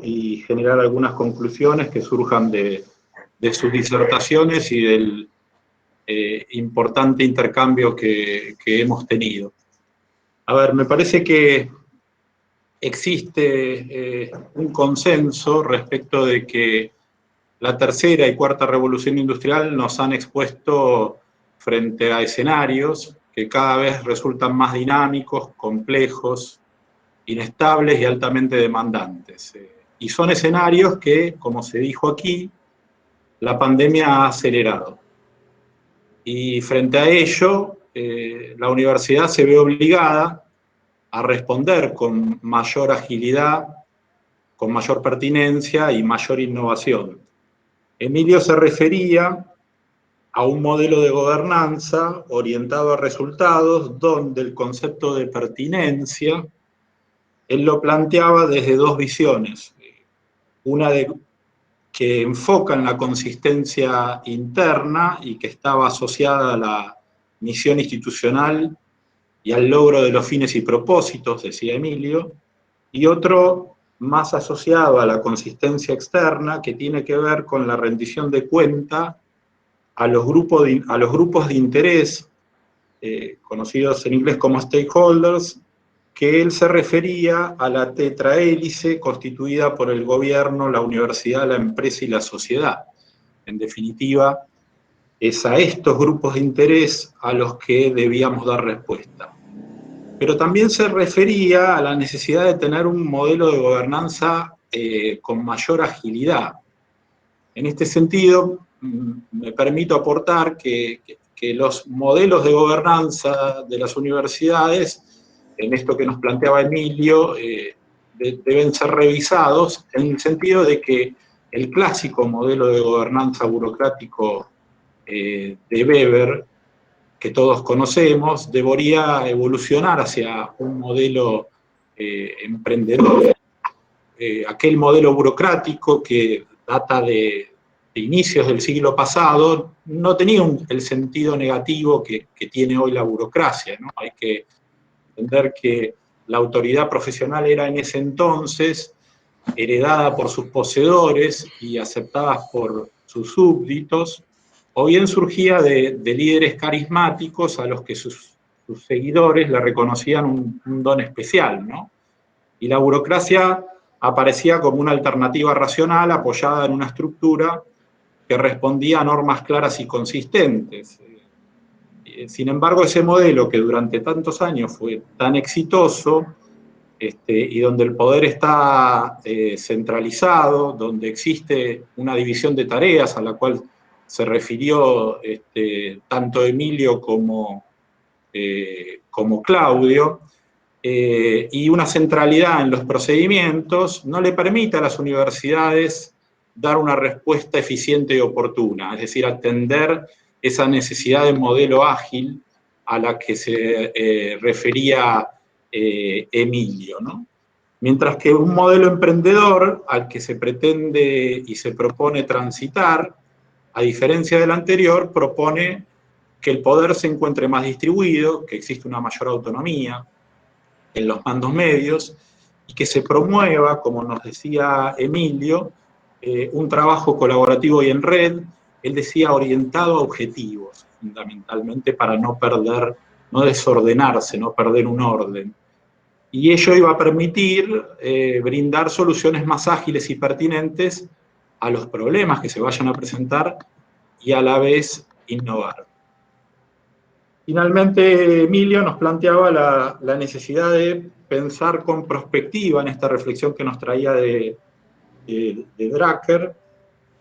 y generar algunas conclusiones que surjan de sus disertaciones y del importante intercambio que hemos tenido. A ver, me parece que existe un consenso respecto de que la tercera y cuarta revolución industrial nos han expuesto frente a escenarios que cada vez resultan más dinámicos, complejos, inestables y altamente demandantes. Y son escenarios que, como se dijo aquí, la pandemia ha acelerado. Y frente a ello, la universidad se ve obligada a responder con mayor agilidad, con mayor pertinencia y mayor innovación. Emilio se refería a un modelo de gobernanza orientado a resultados, donde el concepto de pertinencia, él lo planteaba desde dos visiones. Una que enfoca en la consistencia interna y que estaba asociada a la misión institucional y al logro de los fines y propósitos, decía Emilio, y otro más asociado a la consistencia externa, que tiene que ver con la rendición de cuenta a los grupos de interés, conocidos en inglés como stakeholders, que él se refería a la tetrahélice constituida por el gobierno, la universidad, la empresa y la sociedad. En definitiva, es a estos grupos de interés a los que debíamos dar respuesta. Pero también se refería a la necesidad de tener un modelo de gobernanza con mayor agilidad. En este sentido, me permito aportar que los modelos de gobernanza de las universidades, en esto que nos planteaba Emilio, deben ser revisados en el sentido de que el clásico modelo de gobernanza burocrático de Weber, que todos conocemos, debería evolucionar hacia un modelo emprendedor. Aquel modelo burocrático que data de inicios del siglo pasado no tenía el sentido negativo que tiene hoy la burocracia, ¿no? Hay que entender que la autoridad profesional era en ese entonces heredada por sus poseedores y aceptada por sus súbditos, o bien surgía de líderes carismáticos a los que sus seguidores le reconocían un don especial, ¿no? Y la burocracia aparecía como una alternativa racional apoyada en una estructura que respondía a normas claras y consistentes. Sin embargo, ese modelo que durante tantos años fue tan exitoso, y donde el poder está centralizado, donde existe una división de tareas a la cual se refirió tanto Emilio como Claudio, y una centralidad en los procedimientos, no le permite a las universidades dar una respuesta eficiente y oportuna, es decir, atender esa necesidad de modelo ágil a la que se refería Emilio, ¿no? Mientras que un modelo emprendedor al que se pretende y se propone transitar, a diferencia del anterior, propone que el poder se encuentre más distribuido, que existe una mayor autonomía en los mandos medios, y que se promueva, como nos decía Emilio, un trabajo colaborativo y en red, él decía orientado a objetivos, fundamentalmente para no perder, no desordenarse, no perder un orden. Y ello iba a permitir brindar soluciones más ágiles y pertinentes a los problemas que se vayan a presentar y a la vez innovar. Finalmente, Emilio nos planteaba la necesidad de pensar con perspectiva en esta reflexión que nos traía de Drucker,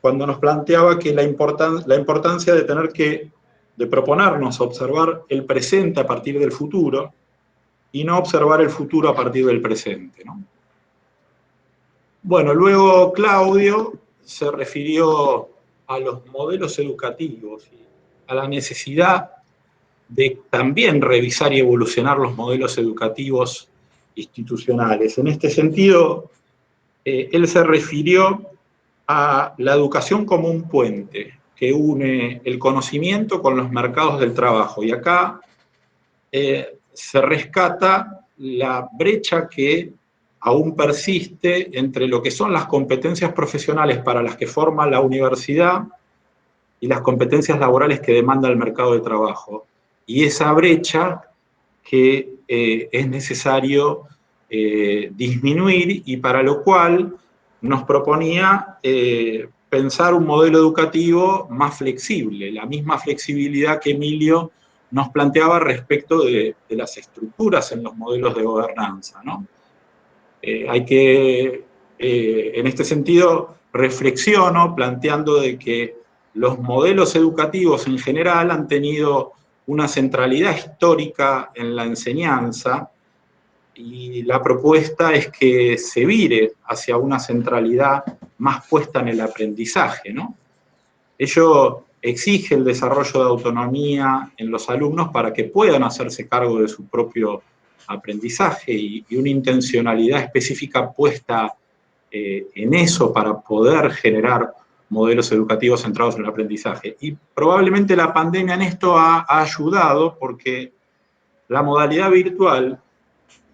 cuando nos planteaba que la importancia de de proponernos observar el presente a partir del futuro y no observar el futuro a partir del presente, ¿no? Bueno, luego Claudio se refirió a los modelos educativos y a la necesidad de también revisar y evolucionar los modelos educativos institucionales. En este sentido, él se refirió a la educación como un puente que une el conocimiento con los mercados del trabajo. Y acá se rescata la brecha que aún persiste entre lo que son las competencias profesionales para las que forma la universidad y las competencias laborales que demanda el mercado de trabajo. Y esa brecha que es necesario disminuir, y para lo cual nos proponía pensar un modelo educativo más flexible, la misma flexibilidad que Emilio nos planteaba respecto de las estructuras en los modelos de gobernanza, ¿no? Hay que, en este sentido, reflexiono planteando de que los modelos educativos en general han tenido una centralidad histórica en la enseñanza, y la propuesta es que se vire hacia una centralidad más puesta en el aprendizaje, ¿no? Ello exige el desarrollo de autonomía en los alumnos para que puedan hacerse cargo de su propio aprendizaje, y una intencionalidad específica puesta en eso para poder generar modelos educativos centrados en el aprendizaje. Y probablemente la pandemia en esto ha ayudado, porque la modalidad virtual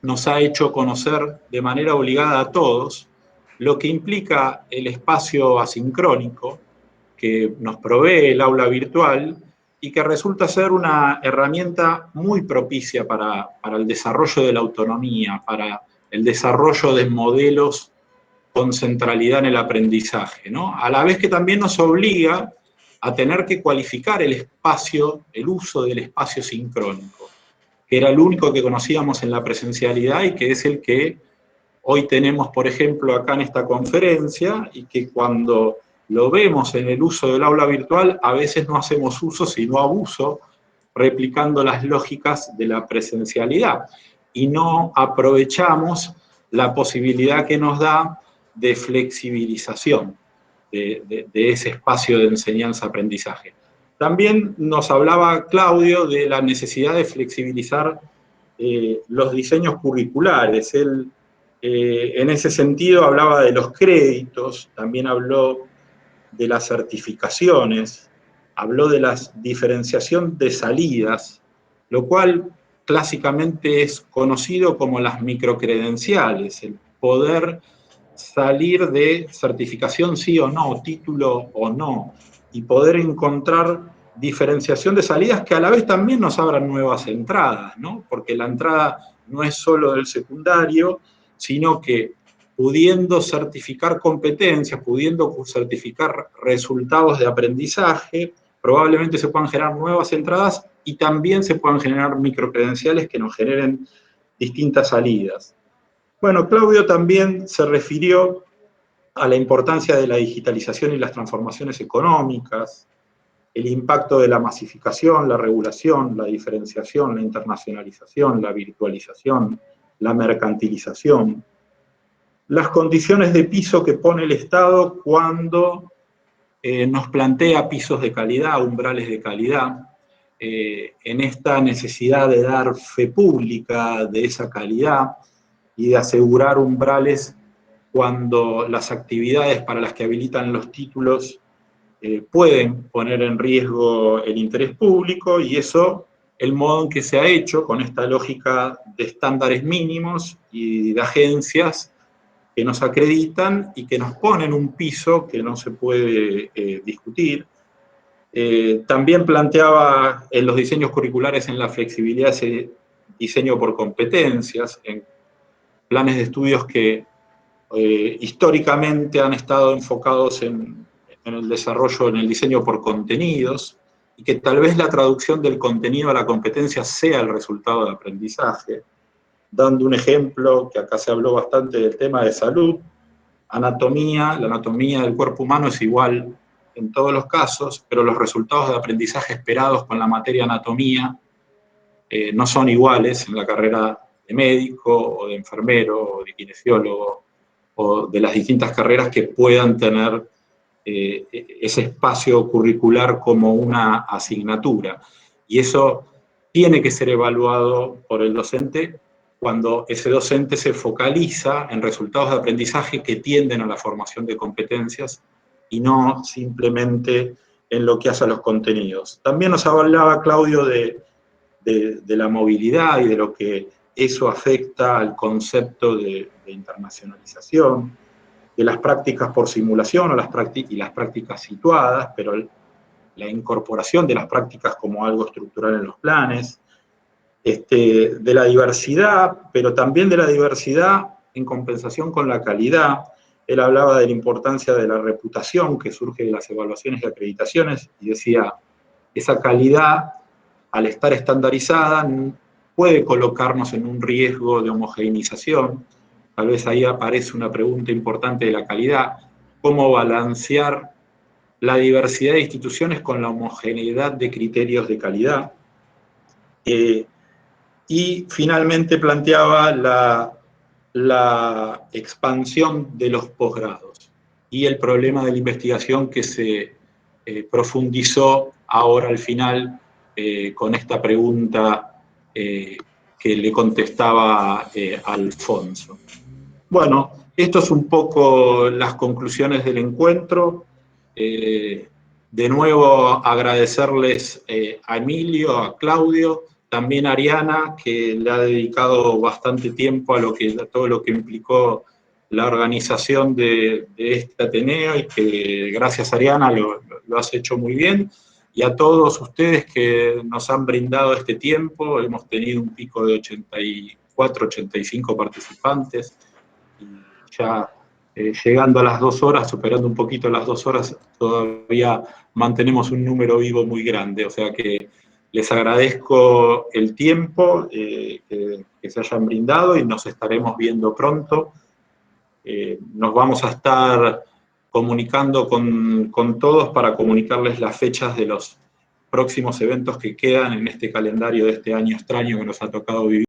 nos ha hecho conocer de manera obligada a todos lo que implica el espacio asincrónico que nos provee el aula virtual, y que resulta ser una herramienta muy propicia para el desarrollo de la autonomía, para el desarrollo de modelos con centralidad en el aprendizaje, ¿no? A la vez que también nos obliga a tener que cualificar el espacio, el uso del espacio sincrónico, que era el único que conocíamos en la presencialidad y que es el que hoy tenemos, por ejemplo, acá en esta conferencia, y que cuando lo vemos en el uso del aula virtual, a veces no hacemos uso, sino abuso, replicando las lógicas de la presencialidad, y no aprovechamos la posibilidad que nos da de flexibilización de ese espacio de enseñanza-aprendizaje. También nos hablaba Claudio de la necesidad de flexibilizar los diseños curriculares. Él, en ese sentido, hablaba de los créditos, también habló de las certificaciones, habló de la diferenciación de salidas, lo cual clásicamente es conocido como las microcredenciales, el poder salir de certificación sí o no, título o no, y poder encontrar diferenciación de salidas que a la vez también nos abran nuevas entradas, ¿no? Porque la entrada no es solo del secundario, sino que pudiendo certificar competencias, pudiendo certificar resultados de aprendizaje, probablemente se puedan generar nuevas entradas, y también se puedan generar microcredenciales que nos generen distintas salidas. Bueno, Claudio también se refirió a la importancia de la digitalización y las transformaciones económicas, el impacto de la masificación, la regulación, la diferenciación, la internacionalización, la virtualización, la mercantilización, las condiciones de piso que pone el Estado cuando nos plantea pisos de calidad, umbrales de calidad, en esta necesidad de dar fe pública de esa calidad y de asegurar umbrales cuando las actividades para las que habilitan los títulos pueden poner en riesgo el interés público, y eso, el modo en que se ha hecho con esta lógica de estándares mínimos y de agencias que nos acreditan y que nos ponen un piso que no se puede discutir. También planteaba en los diseños curriculares, en la flexibilidad, ese diseño por competencias, en planes de estudios que históricamente han estado enfocados en el desarrollo, en el diseño por contenidos, y que tal vez la traducción del contenido a la competencia sea el resultado de aprendizaje. Dando un ejemplo, que acá se habló bastante del tema de salud, anatomía, la anatomía del cuerpo humano es igual en todos los casos, pero los resultados de aprendizaje esperados con la materia anatomía no son iguales en la carrera de médico, o de enfermero, o de kinesiólogo, o de las distintas carreras que puedan tener ese espacio curricular como una asignatura. Y eso tiene que ser evaluado por el docente cuando ese docente se focaliza en resultados de aprendizaje que tienden a la formación de competencias, y no simplemente en lo que hace a los contenidos. También nos hablaba Claudio de la movilidad y de lo que eso afecta al concepto de internacionalización, de las prácticas por simulación y las prácticas situadas, pero la incorporación de las prácticas como algo estructural en los planes, de la diversidad, pero también de la diversidad en compensación con la calidad. Él hablaba de la importancia de la reputación que surge de las evaluaciones y acreditaciones, y decía, esa calidad, al estar estandarizada, puede colocarnos en un riesgo de homogeneización. Tal vez ahí aparece una pregunta importante de la calidad, cómo balancear la diversidad de instituciones con la homogeneidad de criterios de calidad. Y finalmente planteaba la expansión de los posgrados y el problema de la investigación que se profundizó ahora al final con esta pregunta que le contestaba Alfonso. Bueno, esto es un poco las conclusiones del encuentro. De nuevo agradecerles a Emilio, a Claudio, también a Ariana, que le ha dedicado bastante tiempo a todo lo que implicó la organización de este Ateneo, y que gracias Ariana lo has hecho muy bien, y a todos ustedes que nos han brindado este tiempo. Hemos tenido un pico de 84, 85 participantes, y ya llegando a las 2 horas, superando un poquito las 2 horas, todavía mantenemos un número vivo muy grande. O sea que les agradezco el tiempo que se hayan brindado, y nos estaremos viendo pronto. Nos vamos a estar comunicando con todos para comunicarles las fechas de los próximos eventos que quedan en este calendario de este año extraño que nos ha tocado vivir.